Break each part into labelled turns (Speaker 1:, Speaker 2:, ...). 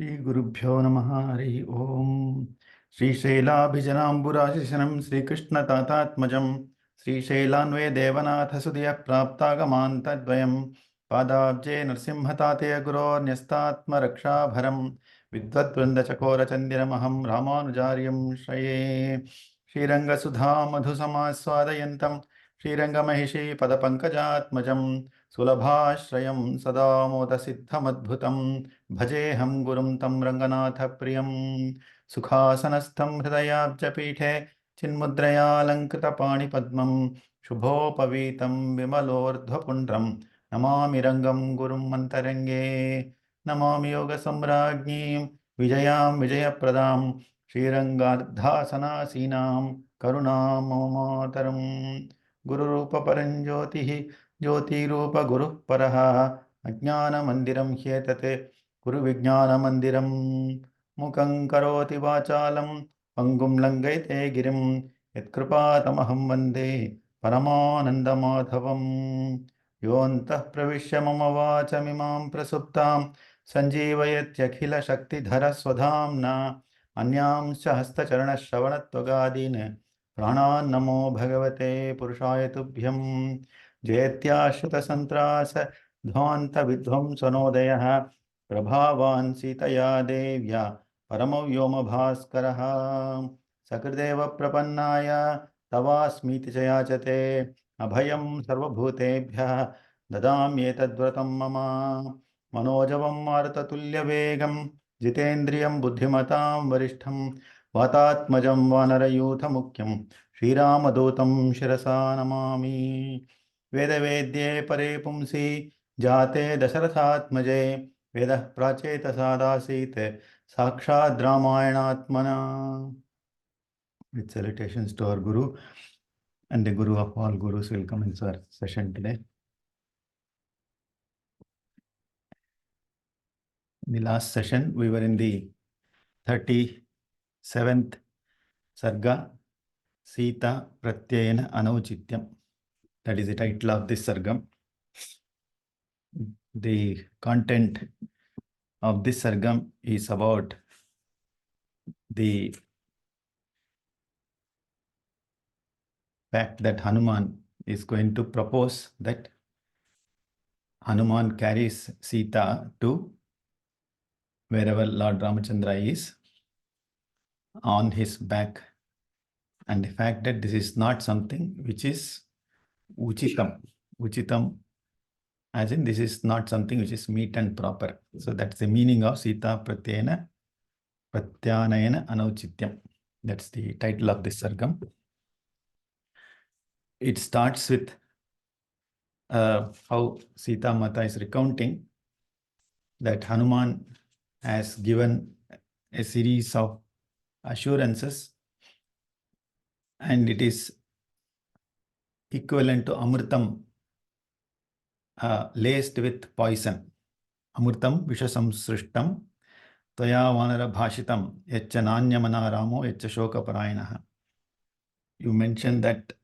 Speaker 1: Shri Gurubhyo Namaha Hari Om Shri Shailaabhijanamburajishanam Sri Krishna Tatatmajam Sri Shailanve Devanatha Sudhya Praptagamantadvayam Padabje Narsimhatate Guror Nyastatma Rakshabharam Vidvat Vranda Chakora Chandiramaham Ramanujaryam Shraye Shri Ranga Sudha Madhusamaswadayantam Shri Ranga Mahishi Padapankajatmajam Sulabhashrayam Sadamodasiddhamadbhutam भजेऽहं गुरुं तं रङ्गनाथप्रियं सुखासनस्थं हृदयाब्जपीठे चिन्मुद्रयालङ्कृतपाणिपद्मं शुभोपवीतं विमलोर्ध्वपुण्ड्रं नमामि रङ्गं गुरुं मन्तरङ्गे नमामि योगसम्राज्ञीं विजयां विजयप्रदां श्रीरङ्गार्धासनासीनां करुणाममातरं गुरुरूपपरञ्ज्योतिः ज्योतिरूपगुरुः परः अज्ञानमन्दिरं ह्येतत् गुरुविज्ञानमन्दिरं मुखं करोति वाचालं पङ्गुं लङ्घयते गिरिं यत्कृपातमहं वन्दे परमानन्दमाधवं योऽन्तः प्रविश्य मम वाचमिमां प्रसुप्तां सञ्जीवयत्यखिलशक्तिधरस्वधाम्ना अन्यांश्च हस्तचरणश्रवणत्वगादीन् प्राणान्नमो भगवते पुरुषाय तुभ्यं जयत्याश्रितसन्त्रास ध्वान्तविध्वंसनोदयः प्रभावान् सीतया देव्या परमव्योमभास्करः सकृदेव प्रपन्नाय तवास्मीति च याचते अभयं सर्वभूतेभ्यः ददाम्येतद्व्रतं मम मनोजवं मारुततुल्यवेगं जितेन्द्रियं बुद्धिमतां वरिष्ठं वातात्मजं वानरयूथमुख्यं श्रीरामदूतं शिरसा नमामि वेदवेद्ये परे पुंसि जाते दशरथात्मजे वेदः प्राचेतसादासीत् साक्षाद् रामायणात्मना. With salutations to our Guru and the Guru of all Gurus will come in our session today. In the last session, we were in the 37th Sarga, Sita Pratyayana Anauchityam. That is the title of this Sargam. The content of this Sargam is about the fact that Hanuman is going to propose that Hanuman carries Sita to wherever Lord Ramachandra is on his back, and the fact that this is not something which is uchitam, as in this is not something which is meet and proper. So that's the meaning of Sita Pratyanayana Anauchityam. That's the title of this Sargam. It starts with how Sita Mata is recounting that Hanuman has given a series of assurances, and it is equivalent to Amritam laced with poison. Amritam Vishasam Srishtam Tvaya Vanara Bhashitam Yaccha Nanyamana Ramo Yaccha Shoka Parayanaha. You mentioned that,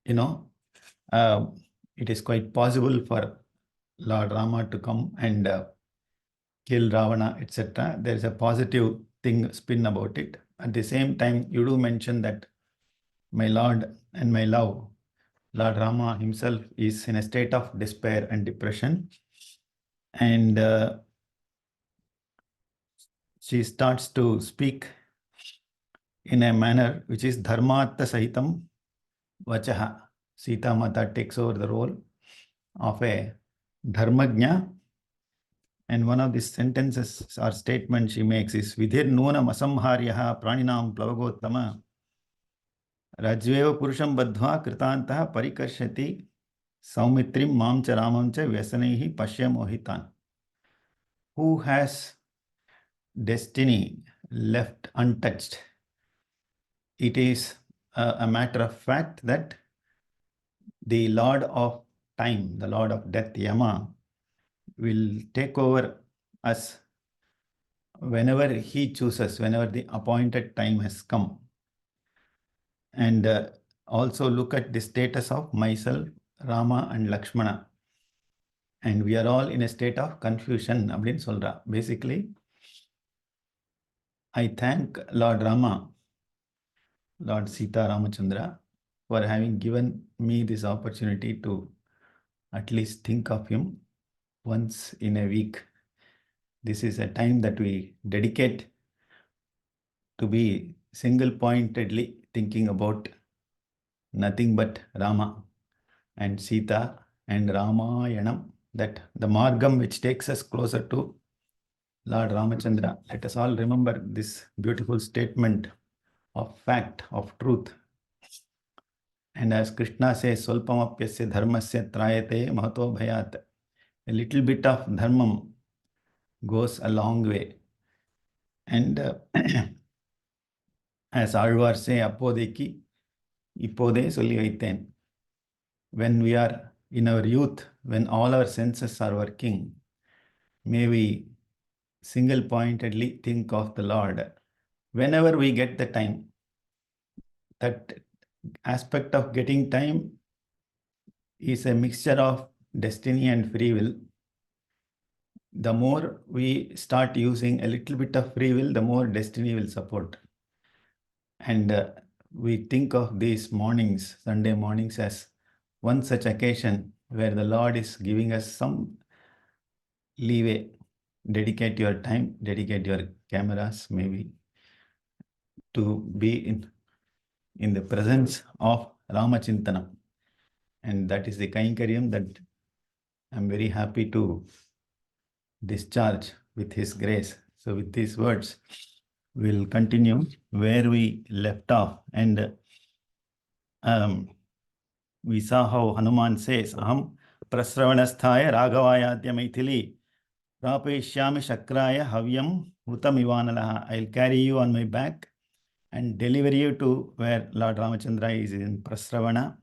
Speaker 1: it is quite possible for Lord Rama to come and kill Ravana, etc. There is a positive spin about it. At the same time, you do mention that my Lord and my love, Lord Rama himself, is in a state of despair and depression. And she starts to speak in a manner which is Dharmatta Sahitam Vachaha. Sita Mata takes over the role of a Dharmajna. And one of the sentences or statements she makes is Vidhir Nunam Asamharyaha Praninam Plavagottama Rajveva Purusham Badhva Kritantaha Parikarshati Saumitrim Mamcha Ramamcha Vyasanehi Pashya Mohitan. Who has destiny left untouched? It is a matter of fact that the Lord of time, the Lord of death, Yama, will take over us whenever he chooses, whenever the appointed time has come. And also look at the status of myself, Rama and Lakshmana. And we are all in a state of confusion. Basically, I thank Lord Rama, Lord Sita Ramachandra, for having given me this opportunity to at least think of him once in a week. This is a time that we dedicate to be single-pointedly thinking about nothing but Rama and Sita and Ramayanam, that the margam which takes us closer to Lord Ramachandra. Let us all remember this beautiful statement of fact, of truth. And as Krishna says, Solpamapyasya dharmasya trayate mahato bhayat. A little bit of dharmam goes a long way. And as Alvar say, அப்போதைக்கு இப்போதே சொல்லி வைத்தேன். When we are in our youth, when all our senses are working, may we single-pointedly think of the Lord. Whenever we get the time, that aspect of getting time is a mixture of destiny and free will. The more we start using a little bit of free will, the more destiny will support. And we think of these mornings, Sunday mornings, as one such occasion where the Lord is giving us some leeway. Dedicate your time, dedicate your cameras, maybe, to be in the presence of Ramachintanam. And that is the Kainkaryam that I'm very happy to discharge with his grace. So with these words, we'll continue where we left off. And we saw how Hanuman says, Aham prasravanasthaya raghavayadya maithili prapeshyami shakraya havyam utam ivanalaha. I'll carry you on my back and deliver you to where Lord Ramachandra is in Prasravana.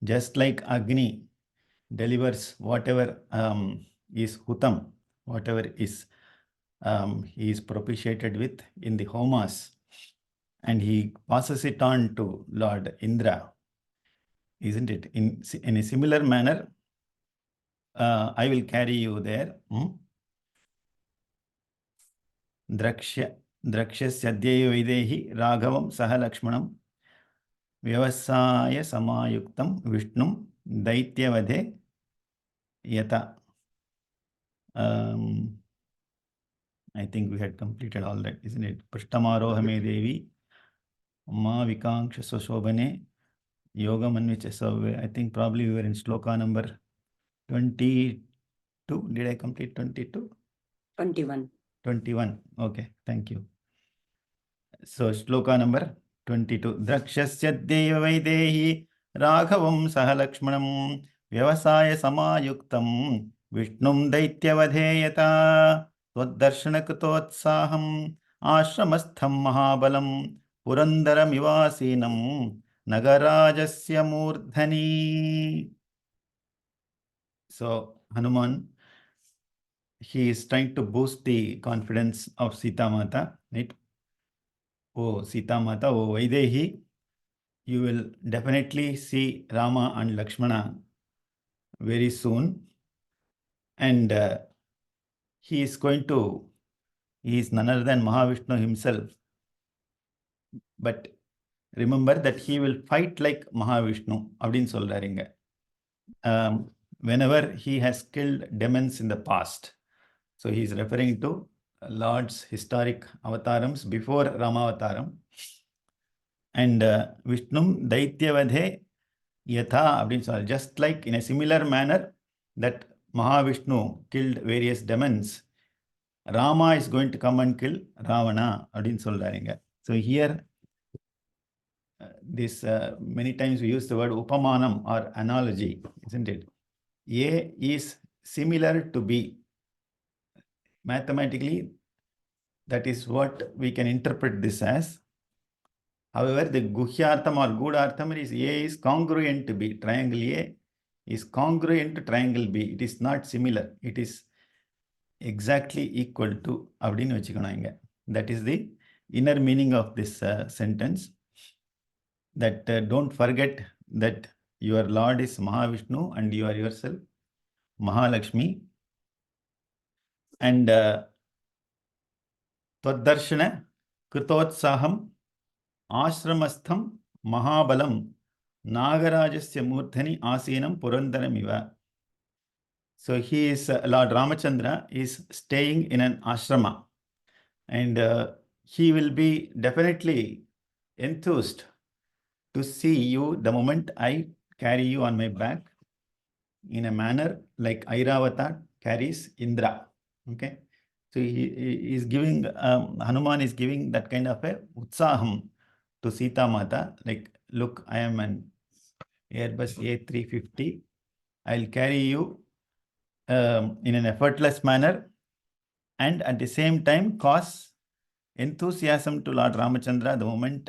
Speaker 1: Just like Agni delivers whatever is Hutam, whatever is he is propitiated with in the homas, and he passes it on to Lord Indra, isn't it? In a similar manner, I will carry you there. Drakshasyadyaiva videhi raghavam saha lakshmanam vyavasaya samayuktam vishnum daityavadhe yata. I think we had completed all that, isn't it? Prishtamarohame devi ma vikanksha swashobhane yogamanvicha savve. I think probably we were in shloka number 22. Did I complete 22?
Speaker 2: 21.
Speaker 1: 21. Okay, thank you. So shloka number 22. Drakshasya vaidehi raghavam sahalakshmanam vyavasaya samayuktam vishnum daityavadheyata tvadarshanakutotsaham ashramastham mahabalam purandaramivasīnam nagarajasya mūrdhani. So Hanuman, he is trying to boost the confidence of Sita Mata, right? Oh Sita Mata, oh Vaidehi, you will definitely see Rama and Lakshmana very soon. And he is none other than Mahavishnu himself. But remember that he will fight like Mahavishnu. Abdin solraringa. Whenever he has killed demons in the past. So he is referring to Lord's historic avatarams before Ramavataram. And Vishnum Daityavadhe Yatha Abdin Sol. Just like in a similar manner that Mahavishnu killed various demons, Rama is going to come and kill Ravana. Abdin Solraringa. So here, this many times we use the word upamanam or analogy, isn't it? A is similar to B. Mathematically, that is what we can interpret this as. However, the guhyartham or gudhartham is A is congruent to B. Triangle A is congruent to triangle B. It is not similar. It is exactly equal to abdinu vechikkonanga. That is the inner meaning of this sentence. That don't forget that your Lord is Mahavishnu and you are yourself Mahalakshmi. And Tvadarshana, कृतोत्साहं आश्रमस्थं महाबलं नागराजस्य मूर्धनि आसीनं पुरन्दरमिव. So he is Lord Ramachandra is staying in an ashrama, and he will be definitely enthused to see you the moment I carry you on my back in a manner like Airavata carries Indra. Okay, so he is giving Hanuman is giving that kind of a utsaham to Sita Mata, like, look, I am an Airbus A350. I'll carry you in an effortless manner, and at the same time cause enthusiasm to Lord Ramachandra the moment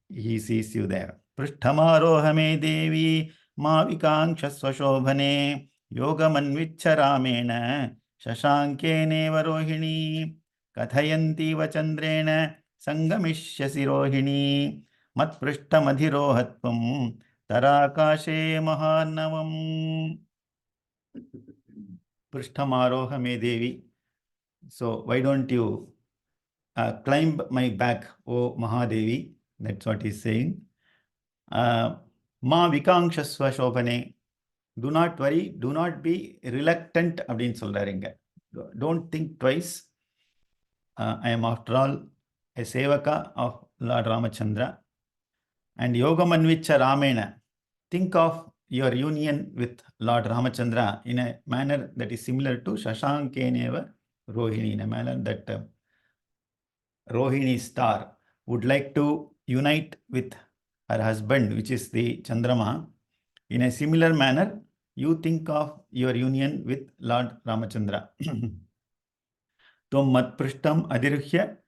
Speaker 1: he sees you there. Prishtamaroha me devi mavikanksha shobhane yogamanvichcha ramena shashankene varohini kathayanti vachandrena sangamishya rohini mat prishtamadhirohatvam tarakashe maharnavam. Prishtamaroha me devi. So why don't you climb my back, O Mahadevi? That's what he's saying. Ma vikanksha shobhane. Do not worry, do not be reluctant அப்படின்னு சொல்றாரு இங்க. Don't think twice. I am after all a sevaka of Lord Ramachandra. And yogamanvicha ramena. Think of your union with Lord Ramachandra in a manner that is similar to Shashankeneva Rohini, in a manner that Rohini star would like to unite with her husband, which is the Chandrama. In a similar manner, you think of your union with Lord Ramachandra. Tvam matprishtam adiruhya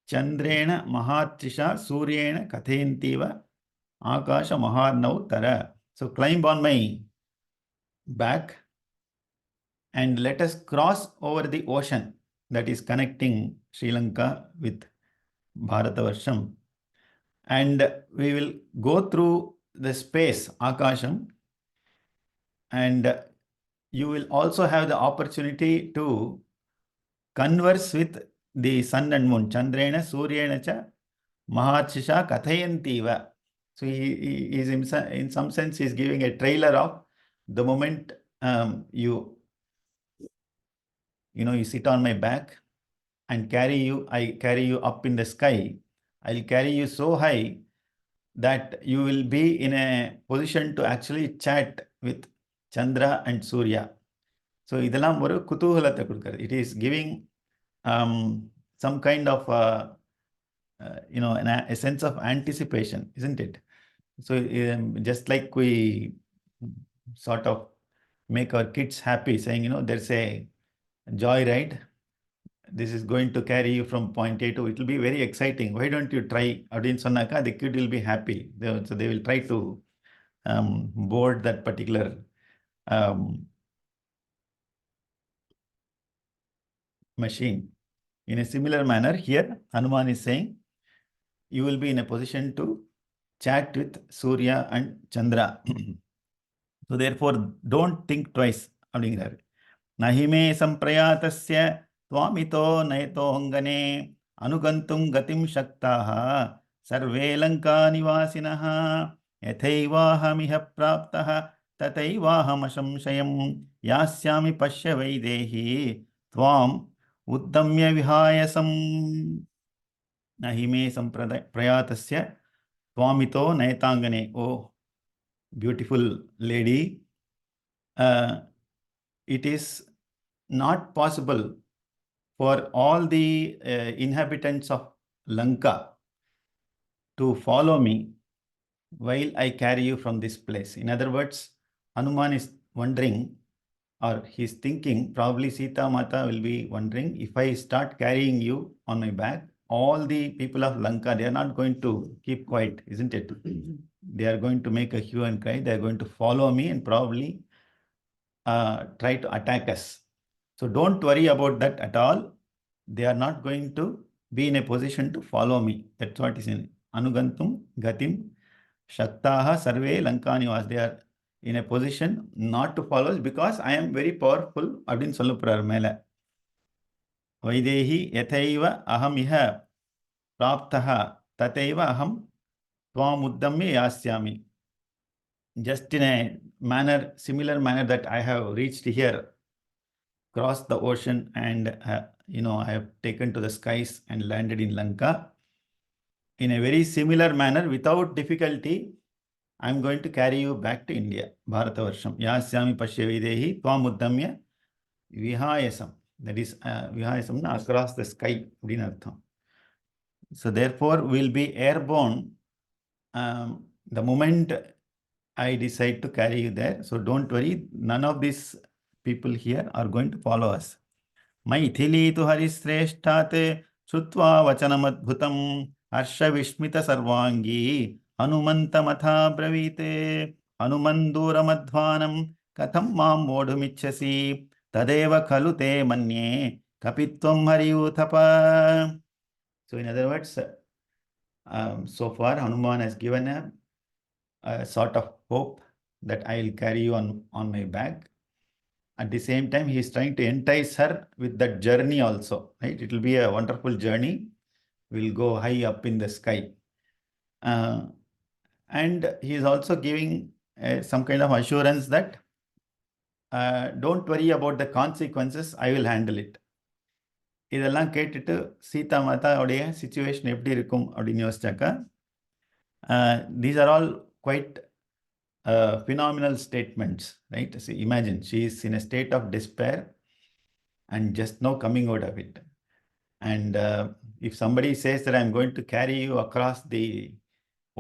Speaker 1: chandrena mahatrisha suryena kathayantiva akasha maharnau tara. So climb on my back and let us cross over the ocean that is connecting Sri Lanka with Bharatavarsham. And we will go through the space, Akasham, and you will also have the opportunity to converse with the sun and moon. Chandrena, Suryena cha, Mahatshisha, Kathayantiva. So he is in some sense, he is giving a trailer of the moment you sit on my back and I carry you up in the sky. I'll carry you so high that you will be in a position to actually chat with Chandra and Surya. So இதெல்லாம் ஒரு குதூகலத்தை கொடுக்கிறது. It is giving some kind of a sense of anticipation, isn't it? So just like we sort of make our kids happy saying, there's a joyride. This is going to carry you from point A to, it will be very exciting. Why don't you try? அப்படின்னு சொன்னாக்கா the kid will be happy. So they will try to board that particular machine. In a similar manner, here Hanuman is saying, you will be in a position to chat with Surya and Chandra. So therefore, don't think twice. அப்படிங்கிறாரு. நஹிமே சம்பிரயாதஸ்ய துவாமிதோ நயதோங்கனே அனுகந்தும் கதிம் சக்தாः survey Lanka நிவாசினः யதைவாஹமிஹ பிராப்தः ததைவாஹமசம்சயம் யாஸ்யாமி பஷ்ய வைதேஹி துவாம் உத்தம்ய விஹாயசம். நஹிமே சம்பிரயாதஸ்ய துவாமிதோ நயதாங்கனே. ஓ beautiful lady, it is not possible for all the inhabitants of Lanka to follow me while I carry you from this place. In other words, Hanuman is wondering, or he's thinking, probably Sita Mata will be wondering, if I start carrying you on my back, all the people of Lanka, they are not going to keep quiet, isn't it? They are going to make a hue and cry. They are going to follow me and probably try to attack us. So don't worry about that at all. They are not going to be in a position to follow me. That's what is in Anugantum Gatim Shaktaha Sarve Lankanivas. They are in a position not to follow us because I am very powerful. Adin Soluprar Mela Vaidehi Yathaiva Ahamiha praptaha tateva aham tvam uddamya yasyami. Just in a manner, similar manner that I have reached here, crossed the ocean, and I have taken to the skies and landed in Lanka. In a very similar manner, without difficulty, I am going to carry you back to India. Bharatavarsham. Yasyami Pashya Videhi Tvam Uddamya Vihayasam. That is Vihayasam across the sky. So therefore, we'll be airborne the moment I decide to carry you there. So don't worry, none of these people here are going to follow us. Maithili तु हरिश्रेष्ठात् श्रुत्वा वचनमद्भुतं हर्षविस्मित सर्वांगी हनुमन्तमथा ब्रवीते हनुमन्दूरमध्वानं कथं मां वोढुमिच्छसि तदेव खलु ते मन्ये कपित्वं हरियूथप. So in other words, so far Hanuman has given a sort of hope that I will carry you on my back. At the same time, he is trying to entice her with that journey also, right? It will be a wonderful journey. We'll go high up in the sky. And he is also giving some kind of assurance that don't worry about the consequences, I will handle it. இதெல்லாம் கேட்டுட்டு Sita மாதாவுடைய situation எப்படி இருக்கும் அப்படின்னு யோசிச்சாக்கா, these are all quite phenomenal statements, right? So imagine she is in a state of despair and just now coming out of it. And if somebody says that I'm going to carry you across the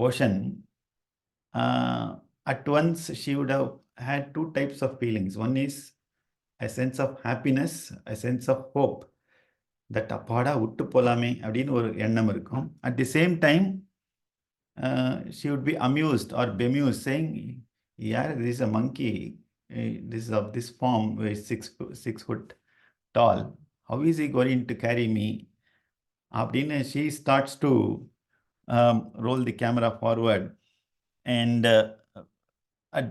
Speaker 1: ocean, at once she would have had two types of feelings. One is a sense of happiness, a sense of hope that அப்பாடா விட்டு போலாமே அப்படின்னு ஒரு எண்ணம் இருக்கும். At the same time, she would be amused or bemused, saying, yeah, this is a monkey, this is of this form, 6 foot tall. How is he going to carry me? Abdina, she starts to roll the camera forward. And at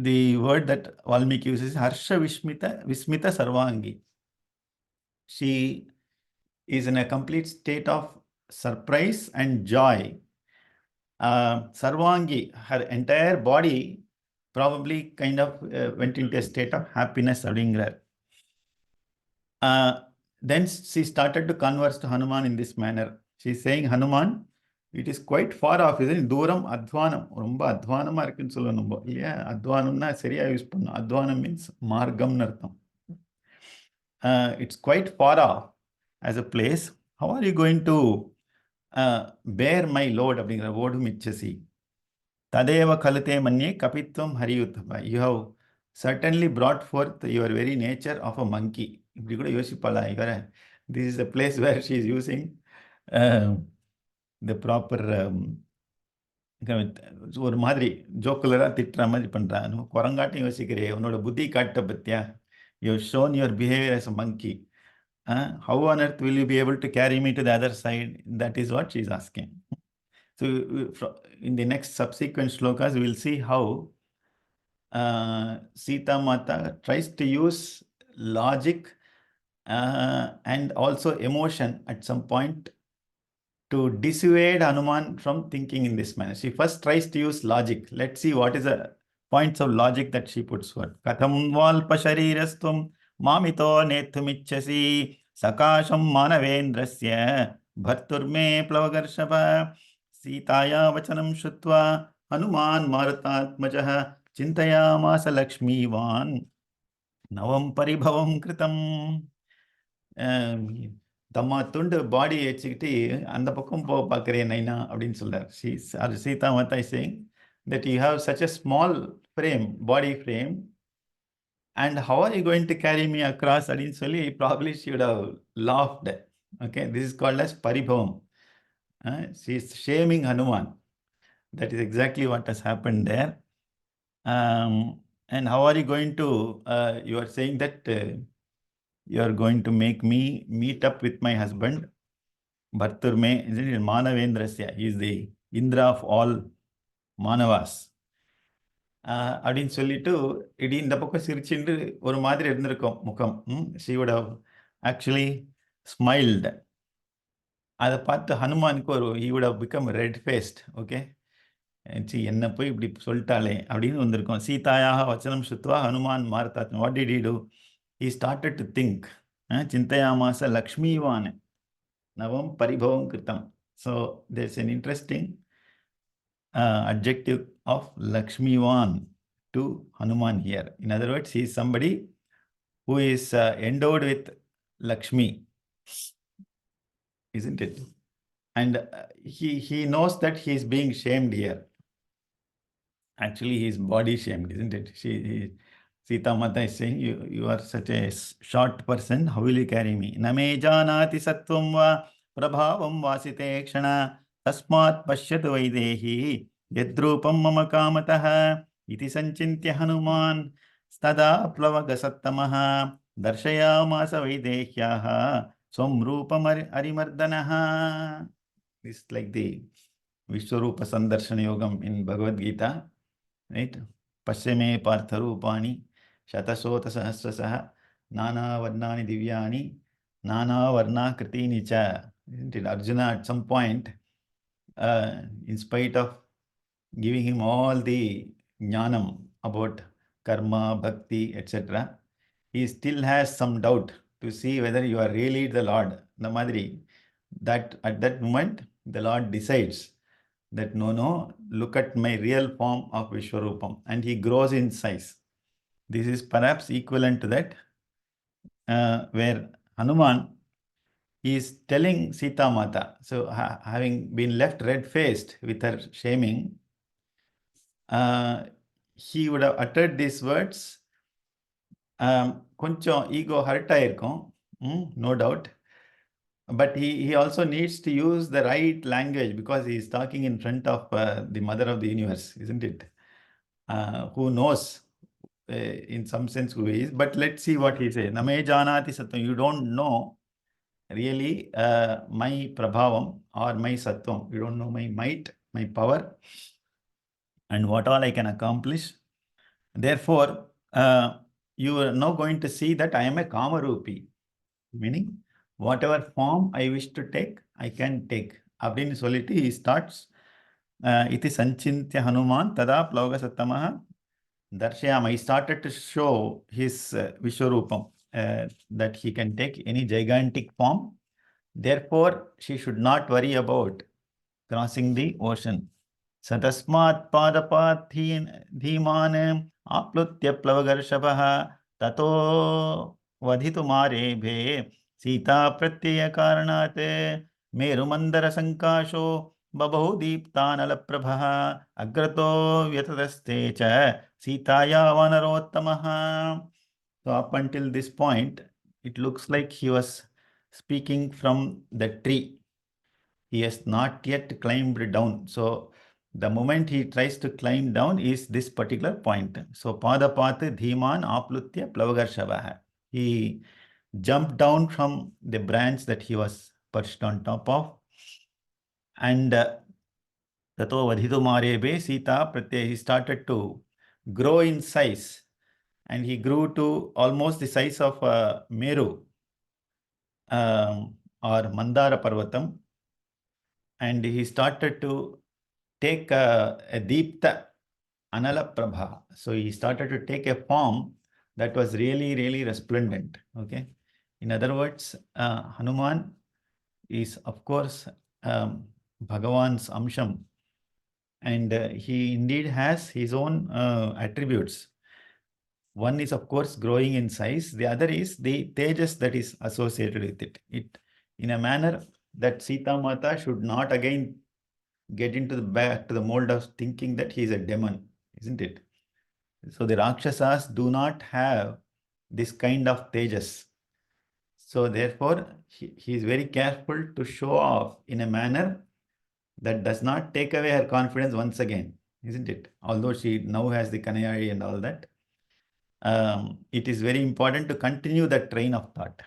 Speaker 1: the word that Valmiki uses is Harsha Vismita Sarvangi. She is in a complete state of surprise and joy. Sarvangi, her entire body probably kind of went into a state of happiness. Then she started to converse to Hanuman in this manner. She is saying, Hanuman, it is quite far off, isn't it? Dooram adhvanam. Romba adhvanama irukku sollanum. Yeah, adhvanamna seriya use pannu. Adhvanam means margam nartham. It's quite far off as a place. How are you going to bear my load? அப்படிங்கிற ஓடும் இச்சசி ததேவ கலுதே மன்யே கபித்வம் ஹரியுத்தப. You have certainly brought forth your very nature of a monkey. இப்படி கூட யோசிப்பாளா இவர? This is a place where she is using the proper ஒரு மாதிரி ஜோக்குலராக திட்டுற மாதிரி பண்ணுறான். குரங்காட்டும் யோசிக்கிறே, உன்னோட புத்தி காட்ட பத்தியா? You have shown your behavior as a monkey. How on earth will you be able to carry me to the other side? That is what she is asking. So in the next subsequent shlokas, we will see how Sita Mata tries to use logic and also emotion at some point to dissuade Hanuman from thinking in this manner. She first tries to use logic. Let's see what is the points of logic that she puts forth. Katham valpa sharirastum mamito nethumichasi sakasham manavendrasya bharturme plavagarshava Sitaya vachanam shutva Hanuman marutatmajah chintayamasa lakshmivan navam paribhavam kritam. தம்மா துண்டு பாடி வச்சுக்கிட்டு அந்த பக்கம் பார்க்குறேன் நைனா அப்படின்னு சொல்றார். சீதா மாதா is saying that you have such a small frame, body frame, and how are you going to carry me across அப்படின்னு சொல்லி probably she would have laughed. Okay, this is called as paribhavam. She is shaming Hanuman. That is exactly what has happened there. And how are you going to, you are saying that you are going to make me meet up with my husband. Bharturme, isn't it? Manavendrasya. He is the Indra of all Manavas. அப்படின்னு சொல்லிட்டு இடி இந்த பக்கம் சிரிச்சுட்டு ஒரு மாதிரி இருந்திருக்கும் முகம். She would have actually smiled. அதை பார்த்து ஹனுமானுக்கு he would have become red faced. Okay, என்ன போய் இப்படி சொல்லிட்டாலே அப்படின்னு வந்திருக்கும். சீதாயாக வச்சனம் சுத்வா ஹனுமான் மார்த்தாத்ம. What did he do? He started to think. சிந்தையாமாச லக்ஷ்மிவான் நவம் பரிபவம் கிருத்தம். So there's an interesting adjective of Lakshmivan to Hanuman here. In other words, he is somebody who is endowed with Lakshmi, isn't it? And he knows that he is being shamed here. Actually, he is body shamed, isn't it? Sita Mata is saying, you are such a short person, how will you carry me? Name janati sattvam va prabhavam vasite kshana tasmat pashyatu vaidehi yadrupam mama kamatah iti sanchintya hanuman stada plavagasattamaha darshayamasa vaidehyaha swam rupam arimardanaha. It's like the Vishwarupa Sandarshana Yogam in Bhagavad Gita. Right? Pasyame partharupani shatasota sahasrasaha nana varnani divyani nana varna kritini cha. Isn't it? Arjuna at some point, in spite of giving him all the jnanam about karma, bhakti, etc., he still has some doubt to see whether you are really the Lord. The Madri, that at that moment, the Lord decides that no, look at my real form of Vishwarupam, and he grows in size. This is perhaps equivalent to that, where Hanuman is telling Sita Mata, so having been left red-faced with her shaming, he would have uttered these words. Koncham ego hurt aayirkum, no doubt. But he also needs to use the right language because he is talking in front of the mother of the universe, isn't it? Who knows, in some sense, who he is. But let's see what he says. Name janati sattvam. You don't know really my prabhavam or my sattvam. You don't know my might, my power, and what all I can accomplish. Therefore, you are now going to see that I am a kamarupi, meaning whatever form I wish to take, I can take. Abdin soliti, he starts, iti sanchintya Hanuman tada plaugasattamaha darshayama. He started to show his Vishwarupam, that he can take any gigantic form. Therefore, she should not worry about crossing the ocean. Satasmat padapat dhiman aplutya plavagarshavaha tato vadhitumare Sita pratyaya karanate merumandara sankasho babahu deeptanala prabha agrato vyatadaste cha Sitaya vanarottamaha. So up until this point, it looks like he was speaking from the tree. He has not yet climbed down. So the moment he tries to climb down is this particular point. So padapat dhiman aplutya plavagarshavaha. He jumped down from the branch that he was perched on top of, and tato vadhitumare Sita pratyaya. He started to grow in size, and he grew to almost the size of Meru or Mandara Parvatam, and he started to take a deepta anala prabha. So he started to take a form that was really, really resplendent. Okay. In other words, Hanuman is, of course, Bhagavan's amsham, and he indeed has his own attributes. One is, of course, growing in size. The other is the tejas that is associated with it. In a manner that Sita Mata should not again get into back to the mold of thinking that he is a demon, isn't it? So the Rakshasas do not have this kind of tejas. So therefore, he is very careful to show off in a manner that does not take away her confidence once again, isn't it? Although she now has the Kanayari and all that, it is very important to continue that train of thought.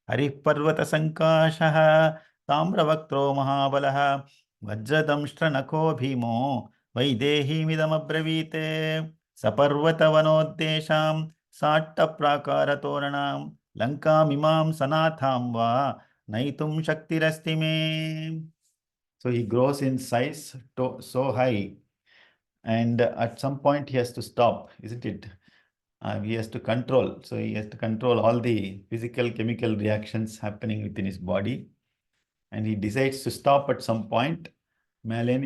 Speaker 1: Hari Parvata Sankashaha Tamravaktro Mahabalaha Vajradamshtra Nako Bhimo Vaidehi Midam Abravite Saparvata Vanodesham Satta Prakara Toranam Lanka Mimam Sanatham Va Naitum Shaktirasti me. So he grows in size so high, and at some point he has to stop, isn't it? He has to control. So he has to control all the physical, chemical reactions happening within his body. And he decides to stop at some point. Then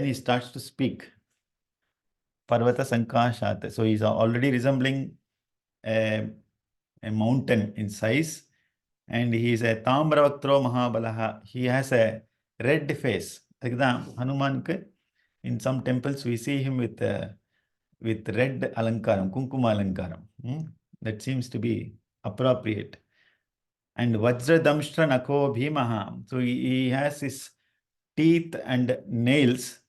Speaker 1: he starts to speak. Parvata Sankashat. So he's already resembling a mountain in size. And he is a Tambravaktro Mahabalaha. He has a red face. Like that, Hanuman, in some temples, we see him with red alankaram, kunkuma alankaram. That seems to be appropriate. And Vajra Damshra Nako Bhimaha. So he has his teeth and nails,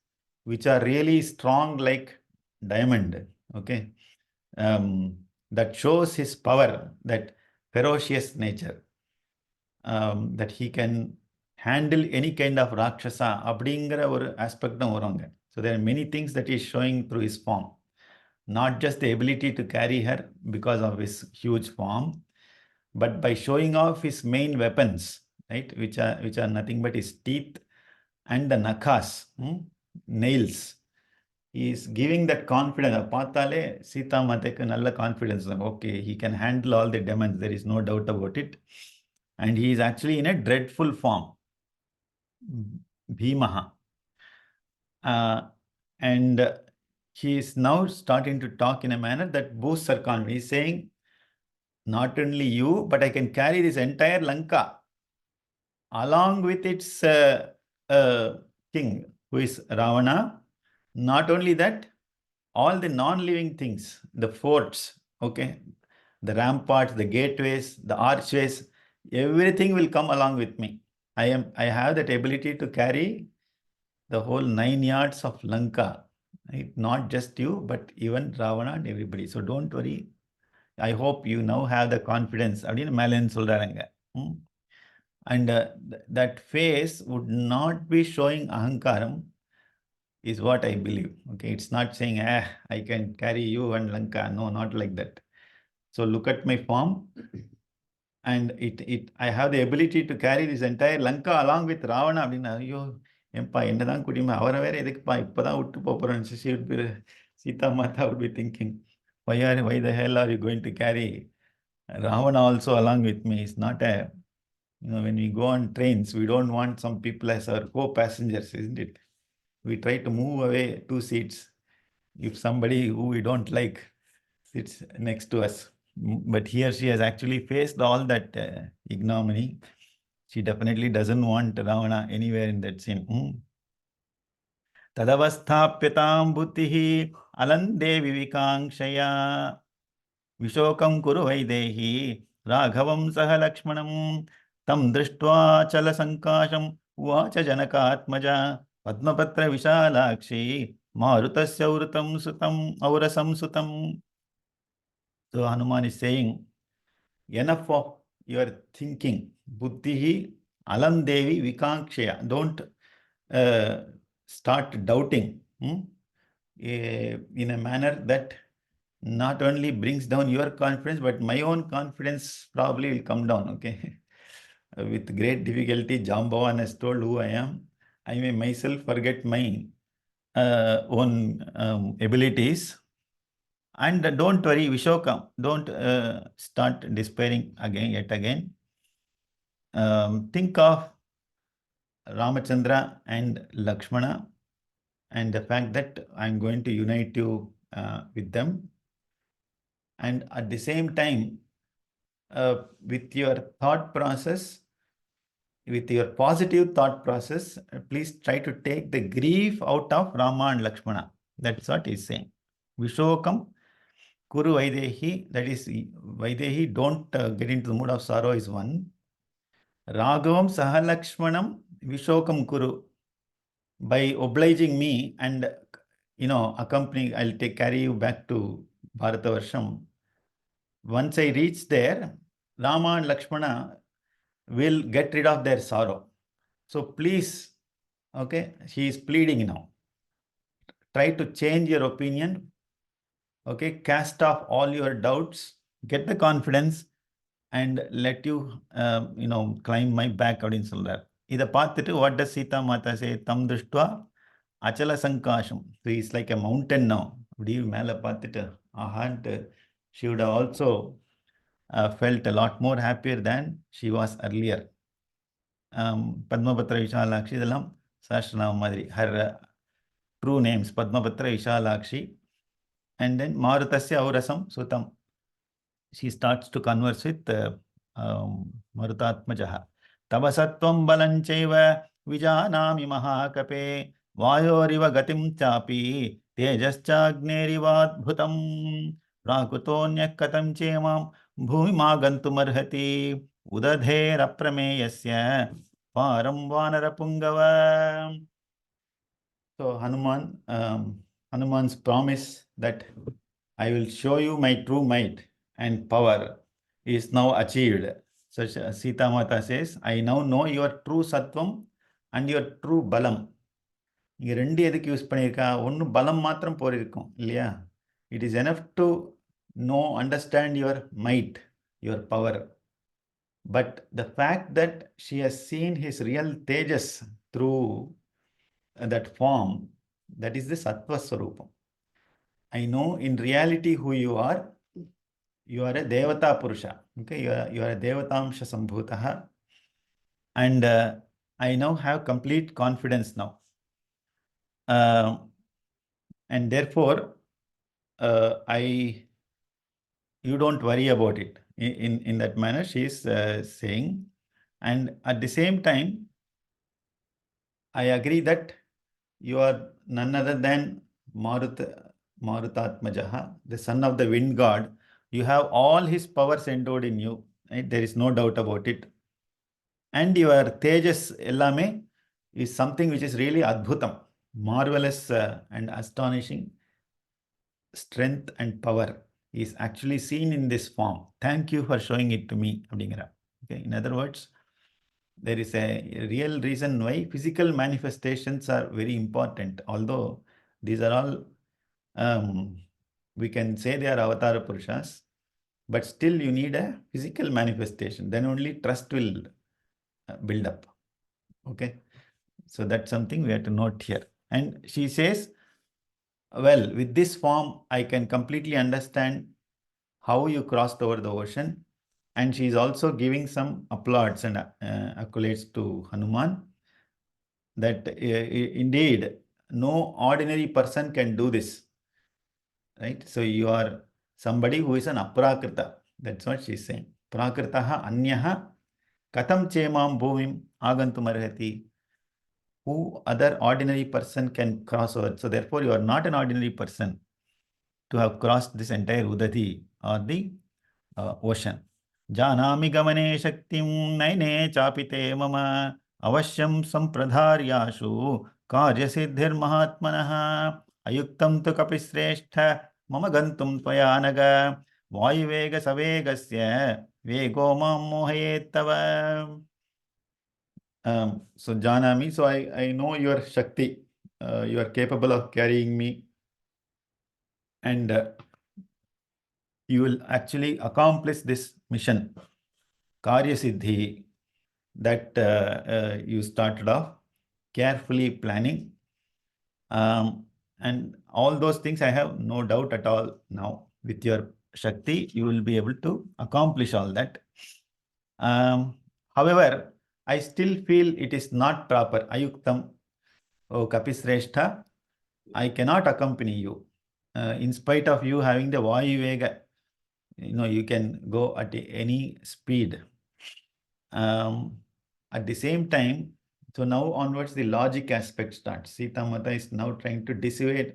Speaker 1: which are really strong like diamond. Okay. That shows his power, that ferocious nature, that he can handle any kind of Rakshasa. அப்படிங்கிற ஒரு aspect வருவாங்க. So there are many things that he is showing through his form. Not just the ability to carry her because of his huge form, but by showing off his main weapons, right, which are nothing but his teeth and the nakhas, nails. He is giving that confidence. Paatale Sita Mateku nalla confidence. Okay, he can handle all the demons. There is no doubt about it. And he is actually in a dreadful form. Bhimaha. And he is now starting to talk in a manner that boosts her confidence. He is saying, not only you, but I can carry this entire Lanka along with its king, who is Ravana. Not only that, all the non-living things, the forts, okay, the ramparts, the gateways, the archways, everything will come along with me. I have that ability to carry the whole 9 yards of Lanka. Right? Not just you, but even Ravana and everybody. So don't worry. I hope you now have the confidence. அப்படின்னு மேலேன்னு சொல்றாருங்க. And that face would not be showing ahankaram, is what I believe. Okay, it's not saying, I can carry you and Lanka. No, not like that. So look at my form, and I have the ability to carry this entire Lanka along with Ravana. அப்படின்னா ஐயோ ஏன்பா என்னதான் குடிமை அவரை வேற எதுக்குப்பா இப்பதான் விட்டு போறேன். Sita Mata would be thinking, why the hell are you going to carry Ravana also along with me? It's not a, when we go on trains, we don't want some people as our co-passengers, isn't it? We try to move away 2 seats if somebody who we don't like sits next to us. But here she has actually faced all that ignominy. She definitely doesn't want Ravana anywhere in that scene. Tadavasthapyatam buddhihi alande vivikangshaya Vishokam kuru vaidehi Raghavam saha Lakshmanam tam drishtva chala sankasham uvacha janakatmaja Padmapatra vishalakshi marutasya uratam sutam aurasam sutam. So Hanuman is saying, enough of your thinking. Buddhihi alam devi vikankshaya. Don't start doubting in a manner that not only brings down your confidence, but my own confidence probably will come down. Okay. With great difficulty, Jambavan has told who I am. I may myself forget my own abilities. And don't worry, Vishokam, don't start despairing yet again. Think of Ramachandra and Lakshmana and the fact that I'm going to unite you with them. And at the same time, with your thought process, with your positive thought process, please try to take the grief out of Rama and Lakshmana. That's what he's saying. Vishokam Kuru Vaidehi, that is, Vaidehi, don't get into the mood of sorrow is one. Raghavam Sahalakshmanam Vishokam Kuru. By obliging me and, accompanying, I'll carry you back to Bharatavarsham. Once I reach there, Rama and Lakshmana will get rid of their sorrow. So please, okay, he is pleading now. Try to change your opinion. Okay, cast off all your doubts, get the confidence, and let you, climb my back அப்படின்னு சொல்றார். இதை பார்த்துட்டு what does Sita Mata say? தம் திருஷ்டுவா Achala சங்காசம். So he's like a mountain now. அப்படி மேலே பார்த்துட்டு ஆஹான்ட்டு she would have also felt a lot more happier than she was earlier. பத்மபத்ர Vishalakshi இதெல்லாம் சஹஸ்ரநாமம் மாதிரி. Her true names பத்மபத்ர Vishalakshi. And then Marutasya Aurasam Sutam. She starts to converse with Marutatmajaha. Tabasatvam balanchaiva vijanami mahakape vayoriva gatim chapi tejaschagnerivaadbhutam prakutonya katam chemam bhumimagantumarhati udadheraprameyasya param vanarapungava. So Hanuman's promise that I will show you my true might and power is now achieved. So Sita Mata says, I now know your true sattvam and your true balam. இங்கே ரெண்டு எதுக்கு use பண்ணியிருக்கா? ஒன்று பலம் மாத்திரம் போயிருக்கும் இல்லையா? It is enough to know, understand your might, your power. But the fact that she has seen his real tejas through that form, that is the sattva swarupam. I know in reality who you are. You are a devata purusha. Okay, you are a devatamsha sambhutaha. And I now have complete confidence now. And therefore, you don't worry about it. In that manner, she is saying. And at the same time, I agree that you are none other than Marutatmajaha, the son of the wind god. You have all his powers endowed in you. Right? There is no doubt about it. And your tejas ellame is something which is really adbhutam, marvelous and astonishing strength and power is actually seen in this form. Thank you for showing it to me. Okay. In other words, there is a real reason why physical manifestations are very important. Although these are all, we can say they are avatara purushas, but still you need a physical manifestation. Then only trust will build up. Okay. So that's something we have to note here. And she says, well, with this form, I can completely understand how you crossed over the ocean. And she is also giving some applauds and accolades to Hanuman that indeed no ordinary person can do this. Right? So you are somebody who is an aprakrita. That's what she is saying. Prakritaha anyaha katam chemam bhumim agantumarhati. Who other ordinary person can cross over? So therefore you are not an ordinary person to have crossed this entire Udadi or the ocean. Janami gamane shaktim naine chapite mama avasyam sampradharyashu karya siddhir mahatmanaha ayuktam tu kapisreshtha mama gantum tvayanaga vayuvega savegasya vego mam mohayettava. So Janami, so I know your Shakti. You are capable of carrying me. And you will actually accomplish this mission, Karya Siddhi, that you started off carefully planning. And all those things I have no doubt at all now. With your Shakti, you will be able to accomplish all that. However, I still feel it is not proper. Ayuktam, O Kapisreshta, I cannot accompany you. In spite of you having the Vayuvega, you can go at any speed. At the same time, so now onwards the logic aspect starts. Sita Mata is now trying to dissuade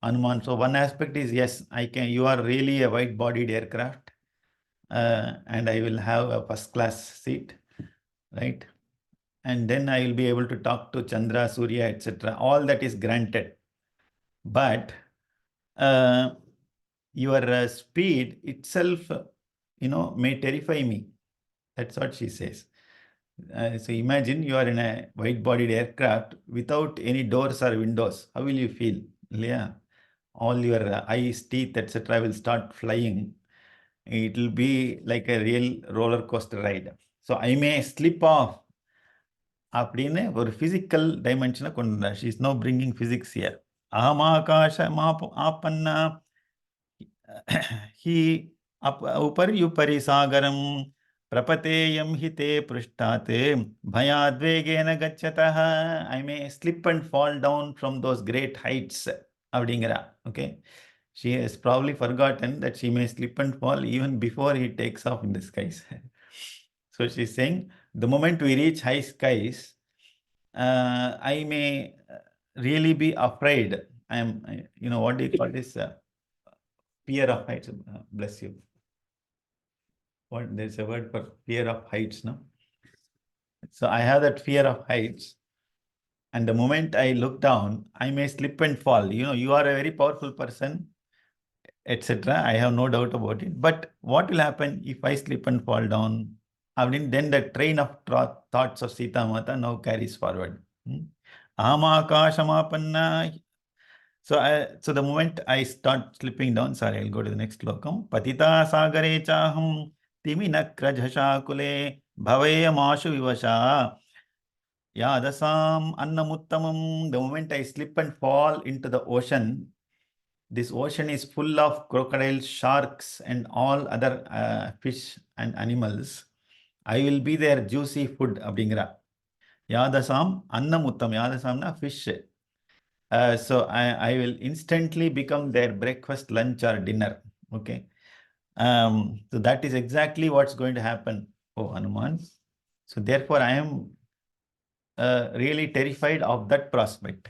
Speaker 1: Hanuman. So one aspect is, yes, you are really a white-bodied aircraft, and I will have a first-class seat, right? And then I will be able to talk to Chandra, Surya, etc. All that is granted. But your speed itself, may terrify me. That's what she says. So imagine you are in a white-bodied aircraft without any doors or windows. How will you feel? Yeah. All your eyes, teeth, etc. will start flying. it will be like a real roller coaster ride. So I may slip off அப்படின்னு ஒரு physical dimension கொண்டு வந்தார். She is now bringing physics here. ஆமாகாஷ ஆப்பன்னா he uparyupari sagaram prapateyam hite prishtate bhayadvegena gachyatah. I may slip and fall down from those great heights அப்படிங்கிறா. Okay, she has probably forgotten that she may slip and fall even before he takes off in the skies. So she's saying the moment we reach high skies, I may really be afraid. I am, what do you call this? Fear of heights. Bless you. There's a word for fear of heights, no? So I have that fear of heights. And the moment I look down, I may slip and fall. You are a very powerful person, etc. I have no doubt about it. But what will happen if I slip and fall down? Then the train of thoughts of Sita Mata now carries forward. Amakashamapanna. So the moment I start slipping down, sorry, I'll go to the next slokam. Patita sagare chaham timinakrajhashakule bhaveyamashu vivasha yadasam annamuttamam. The moment I slip and fall into the ocean, this ocean is full of crocodiles, sharks, and all other fish and animals. I will be their juicy food. Abdingra. Yadasam annamuttam. Yadasamna fish. So I will instantly become their breakfast, lunch, or dinner. Okay. So that is exactly what's going to happen, oh Hanuman. So therefore, I am really terrified of that prospect.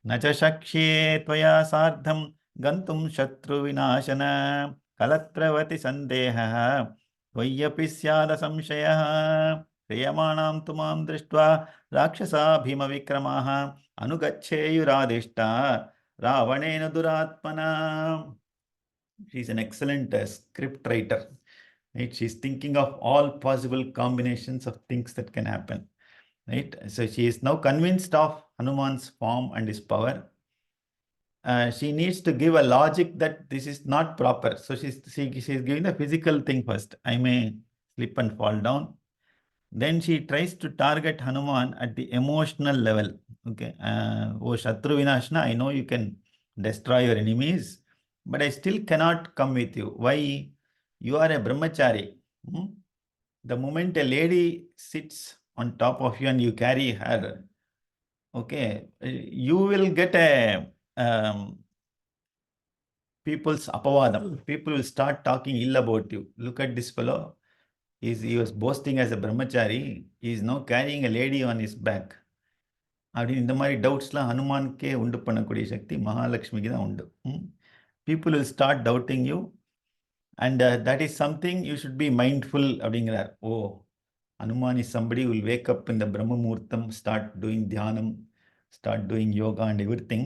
Speaker 1: Nacha shakshye tvaya sardham gantum shatru vinashana kalatravati sandeha tvayapi syada samshayah priyamanam tumam drishtva rakshasa bhima vikramaha anugacheyuradishta ravanena duratmana. She's an excellent script writer. Right? She's thinking of all possible combinations of things that can happen. Right? So she is now convinced of Hanuman's form and his power. She needs to give a logic that this is not proper. So she's giving the physical thing first. I may slip and fall down. Then she tries to target Hanuman at the emotional level. Okay. Oh Shatru Vinashna, I know you can destroy your enemies, but I still cannot come with you. Why? You are a brahmachari. The moment a lady sits on top of you and you carry her, okay, you will get a people's apavadam. People will start talking ill about you. Look at this fellow. He was boasting as a brahmachari. He is now carrying a lady on his back. அப்படின்னு இந்த மாதிரி டவுட்ஸ்லாம் ஹனுமானுக்கே உண்டு பண்ணக்கூடிய சக்தி மகாலட்சுமிக்கு தான் உண்டு. People will start doubting you, and that is something you should be mindful அப்படிங்கிறார். Hanuman is somebody who will wake up in the Brahma Muhurtam, start doing dhyanam, start doing yoga and everything.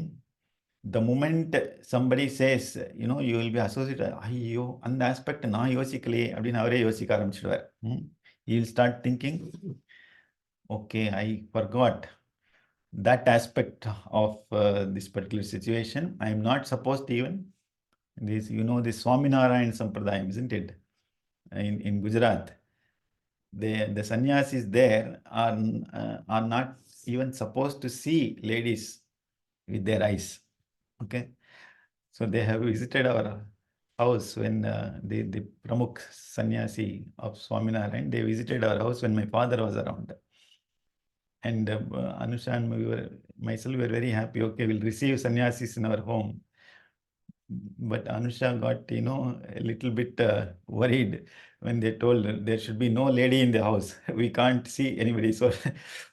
Speaker 1: The moment somebody says, you will be associated, ஐயோ அந்த aspect நான் யோசிக்கலையே அப்படின்னு அவரே யோசிக்க ஆரம்பிச்சிடுவார். He will start thinking, okay, I forgot that aspect of this particular situation. I am not supposed to even this, this Swaminarayan Sampradayam, isn't it? In Gujarat, the sannyasis there are not even supposed to see ladies with their eyes. Okay, so they have visited our house when the Pramukh sannyasi of Swaminarayan, they visited our house when my father was around. And Anusha and myself were very happy. Okay, we'll receive sannyasis in our home. But Anusha got, a little bit worried when they told her there should be no lady in the house. We can't see anybody. So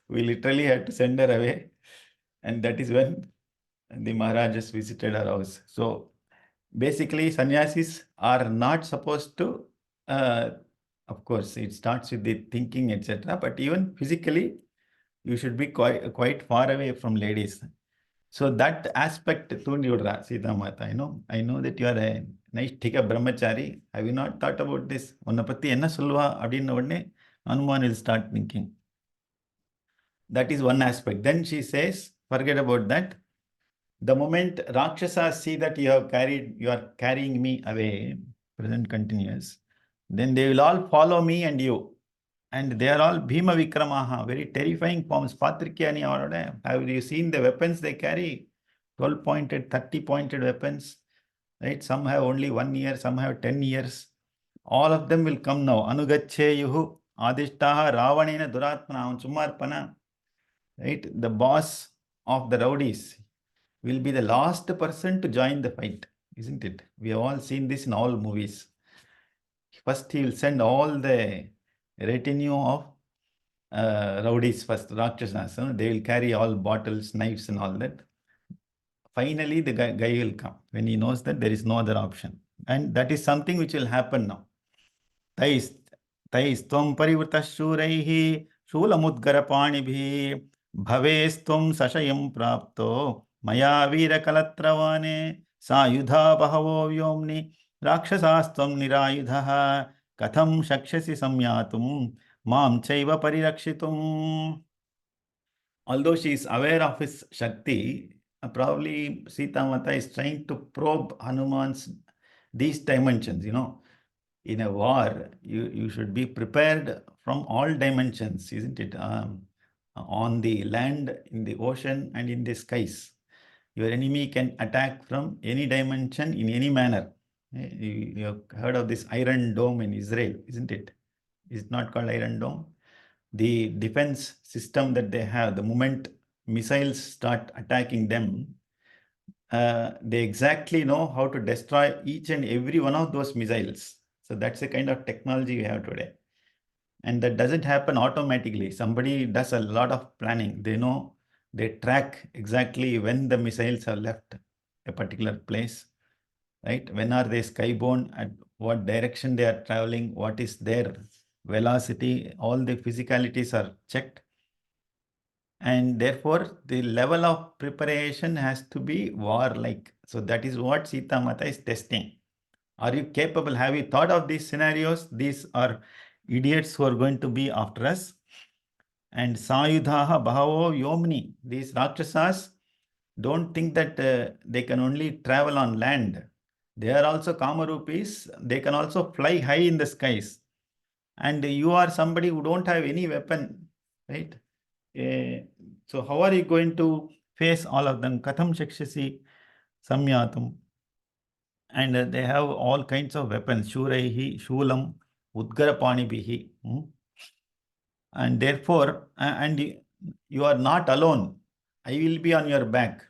Speaker 1: we literally had to send her away. And that is when the Maharajas visited our house. So basically, sannyasis are not supposed to, of course, it starts with the thinking, etc. But even physically, you should be quite far away from ladies. So that aspect thundi vidra Sita Mata. I know that you are a nice thika brahmachari. Have you not thought about this? Unna patti enna solva அப்படின்ன உடனே Hanuman will start thinking. That is one aspect. Then she says, forget about that. The moment Rakshasas see that you are carrying me away, present continuous, then they will all follow me and you. And they are all Bhima Vikramaha, very terrifying forms. Patrikyani, have you seen the weapons they carry? 12-pointed, 30-pointed weapons, right? Some have only 1 year, some have 10 years. All of them will come now. Anugacheyuhu, Adishtaha, Ravanena, Duratmana, Sumarpana, right? The boss of the rowdies will be the last person to join the fight, isn't it? We have all seen this in all movies. First, he will send all the retinue of rowdies first, Rakshasas. They will carry all bottles, knives, and all that. Finally, the guy will come when he knows that there is no other option. And that is something which will happen now. तैस्त्वं परिवृतः शूरैः शूलमुद्गरपाणिभिः भवेस्त्वं सशयं प्राप्तो मया वीरकलत्रवाने सायुधा बहवो व्योम्नि राक्षसास्त्वं निरायुधः कथं शक्ष्यसि संयातुं मां चैव परिरक्षितुम्. Although she is aware of his Shakti, probably Sita Mata is trying to probe Hanuman's these dimensions, In a war, you should be prepared from all dimensions, isn't it? On the land, in the ocean, and in the skies. Your enemy can attack from any dimension in any manner. You have heard of this Iron Dome in Israel, isn't it? It's not called Iron Dome. The defense system that they have, the moment missiles start attacking them, they exactly know how to destroy each and every one of those missiles. So that's the kind of technology we have today. And that doesn't happen automatically. Somebody does a lot of planning. They know, they track exactly when the missiles have left a particular place, right? When are they skyborne, at what direction they are traveling, what is their velocity, all the physicalities are checked. And therefore, the level of preparation has to be warlike. So that is what Sita Mata is testing. Are you capable? Have you thought of these scenarios? These are idiots who are going to be after us. And Sayudhaha Bahavo Yomni. These Rakshasas don't think that they can only travel on land. They are also Kamarupis. They can also fly high in the skies. And you are somebody who don't have any weapon, right? So how are you going to face all of them? Katham Shakshasi Samyatum. And they have all kinds of weapons. Shuraihi, Shulam, Udgarapanibihi. And therefore, and you are not alone. I will be on your back.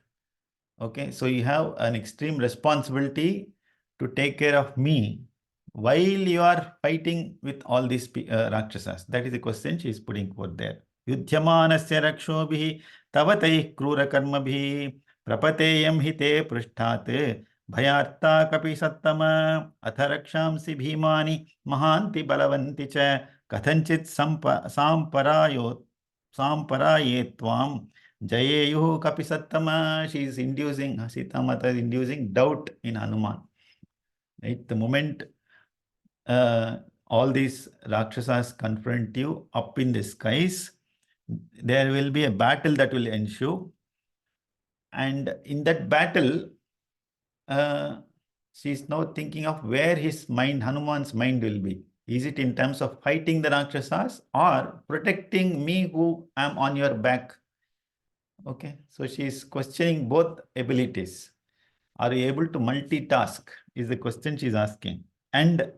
Speaker 1: Okay, so you have an extreme responsibility to take care of me while you are fighting with all these Rakshasas. That is the question she is putting forth there. Yudhyamanasya rakshobhi tavataiः krurakarmabhi prapateyam hite prishthate bhayarta kapi sattama atha rakshamsi bhimani mahanti balavanti cha kathanchit samparaye tvam Jayeyuhu kapi sattama. She is inducing, Sita Mata is inducing doubt in Hanuman. Right? The moment all these Rakshasas confront you up in the skies, there will be a battle that will ensue. And in that battle, she is now thinking of where his mind, Hanuman's mind will be. Is it in terms of fighting the Rakshasas or protecting me who am on your back? Okay, so she is questioning both abilities. Are you able to multitask? Is the question she is asking. And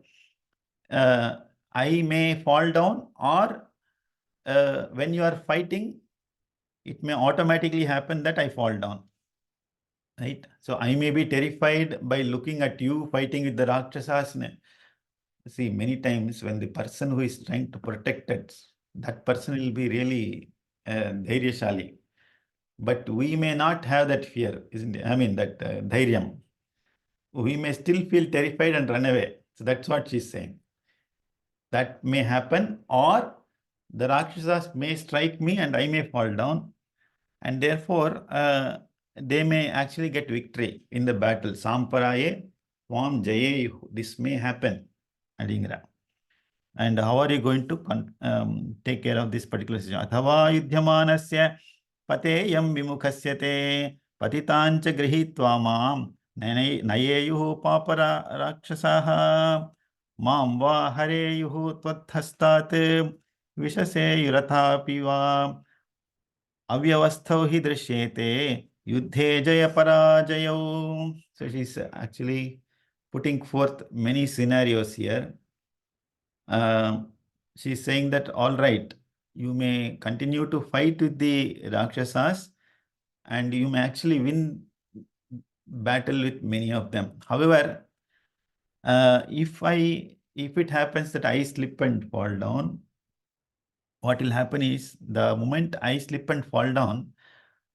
Speaker 1: I may fall down, or when you are fighting, it may automatically happen that I fall down. Right? So I may be terrified by looking at you fighting with the Rakshasas. See, many times when the person who is trying to protect it, that person will be really dhairyashali. But we may not have that fear, isn't it? I mean, that dhairyam. We may still feel terrified and run away. So that's what she's saying. That may happen, or the Rakshasas may strike me and I may fall down. And therefore, they may actually get victory in the battle. Samparaye, Vam Jaye, this may happen. Adingra. And how are you going to take care of this particular situation? Athava yudhyamanasya pateyam vimukhasya patitancha grihitva mam nayeyuhu papara rakshasaha. मां वा हरेयुः त्वत्हस्तात् विशसेयुरथापि वा अव्यवस्थौ हि दृश्येते युद्धे जय पराजयौ. So she's actually putting forth many scenarios here. She's saying that all right, you may continue to fight with the Rakshasas and you may actually win battle with many of them. However, if it happens that I slip and fall down, what will happen is the moment I slip and fall down,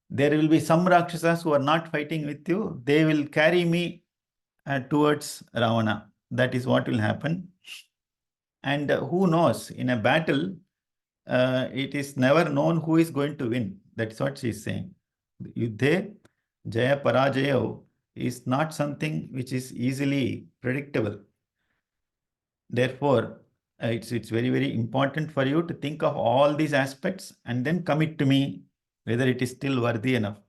Speaker 1: there will be some Rakshasas who are not fighting with you. They will carry me towards Ravana. That is what will happen. And who knows, in a battle, it is never known who is going to win. That's what she is saying. Yuddhe Jaya Parajayo is not something which is easily predictable. Therefore, it's very, very important for you to think of all these aspects and then commit to me whether it is still worthy enough.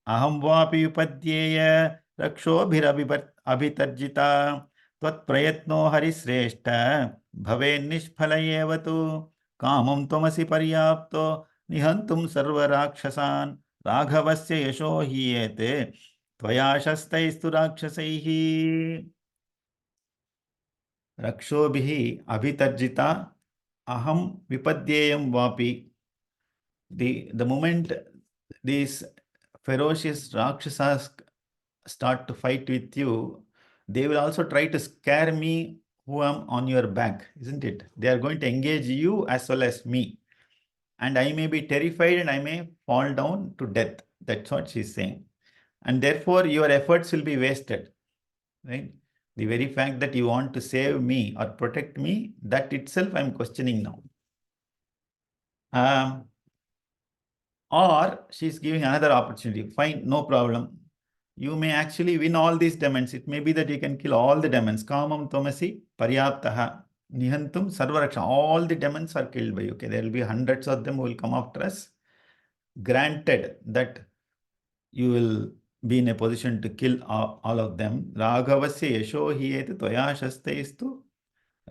Speaker 1: Aham vapi upadyeya rakshobhirabitarjita tvatprayatno harisreshta bhave nishphala tu kamam tvamasi paryapto nihantum sarva rakshasan raghavasya yasho hiyete tvaya shastaistu rakshasaihi. Rakshobhihi abhitarjita aham vipadyeyam vapi. The moment these ferocious Rakshasas start to fight with you, they will also try to scare me who am on your back, isn't it? They are going to engage you as well as me. And I may be terrified and I may fall down to death. That's what she's saying. And therefore, your efforts will be wasted, right? The very fact that you want to save me or protect me, that itself I'm questioning now. Or she's giving another opportunity. Fine, no problem. You may actually win all these demons. It may be that you can kill all the demons. Kamam Tomasi Paryaptaha Nihantum Sarvaraksha. All the demons are killed by you. Okay, there will be hundreds of them who will come after us. Granted that you will be in a position to kill all of them. Raghavasya Yasho Hiyet Toya Shastaistu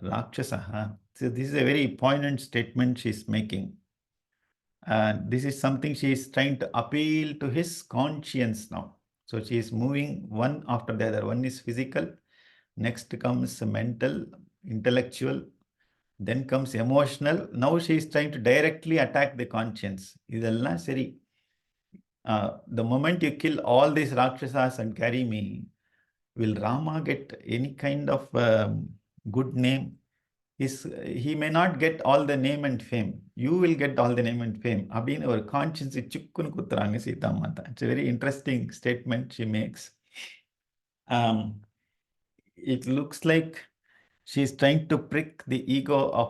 Speaker 1: Rakshasaha. So this is a very poignant statement she's making. This is something she is trying to appeal to his conscience now. So she is moving one after the other. One is physical, next comes mental, intellectual, then comes emotional. Now she is trying to directly attack the conscience. Idella seri. The moment you kill all these Rakshasas and carry me, will Rama get any kind of good name? He may not get all the name and fame. You will get all the name and fame. அப்படின்னு ஒரு conscience சிக்குன்னு குத்துறாங்க Sita Mata. It's a very interesting statement she makes. It looks like she's trying to prick the ego of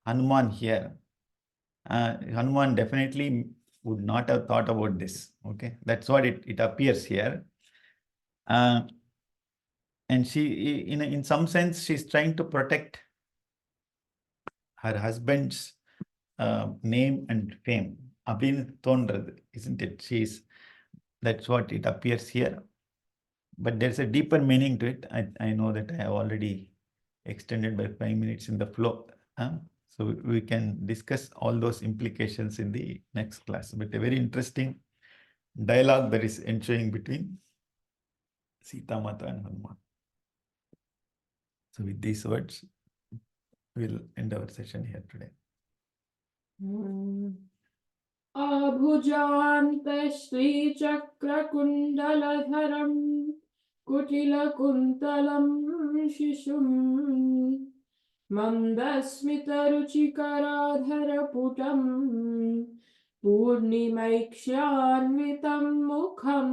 Speaker 1: Hanuman here. Hanuman definitely would not have thought about this. Okay, that's what it appears here. And she, in some sense, she's trying to protect her husband's name and fame. அப்படின்னு தோன்றது, isn't it? That's what it appears here. But there's a deeper meaning to it. I know that I have already extended by 5 minutes in the flow. So we can discuss all those implications in the next class. But a very interesting dialogue that is ensuing between Sita Mata and Hanuman. So with these words, we'll end our session here today.
Speaker 2: आभुजान्तश्रीचक्रकुण्डलधरं कुटिलकुन्तलं शिशुं मन्दस्मितरुचिकराधरपुटं पूर्णिमैक्ष्यान्वितं मुखं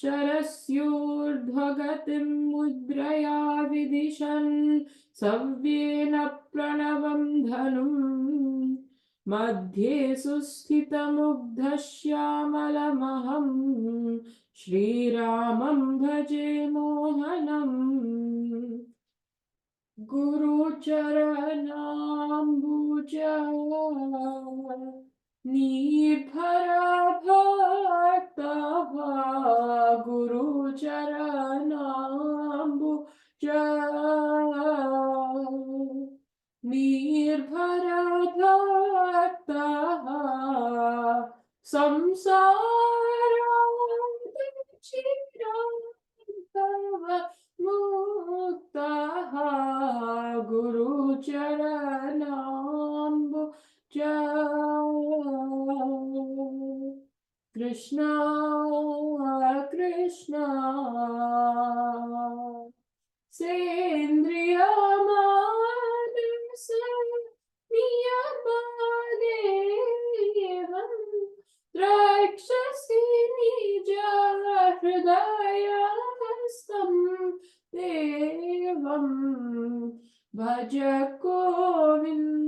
Speaker 2: शरस्योर्ध्वगतिं मुद्रया विदिशन् सव्येन प्रणवं धनुम् मध्ये सुस्थितमुग्धश्यामलमहं श्रीरामं भजे मोहनम् गुरुचरणाम्बुज निर्भरभक्तः गुरुचरणाम्बुज Krishna Krishna Sendriyamanus Niyamadevam Drakshasi Nija Hridayastam Devam Bhaja Govindam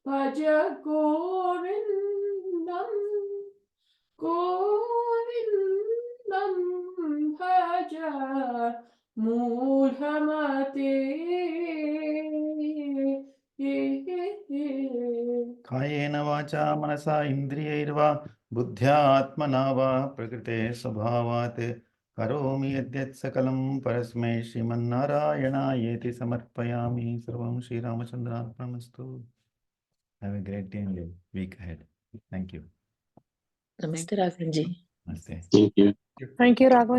Speaker 2: Bhaja Govindam Govindam Bhaja Mudhamate.
Speaker 1: कायेन वाचा मनसा इन्द्रियैर्वा बुद्ध्या आत्मना वा प्रकृते स्वभावात् करोमि यद्यत् सकलं परस्मै श्रीमन्नारायणायेति समर्पयामि. सर्वं श्रीरामचन्द्रार्पणमस्तु. Have a great day and week ahead. Thank you.
Speaker 3: Namaste, Raghavan ji.
Speaker 1: Namaste.
Speaker 4: Thank you.
Speaker 5: Thank you, Raghavan.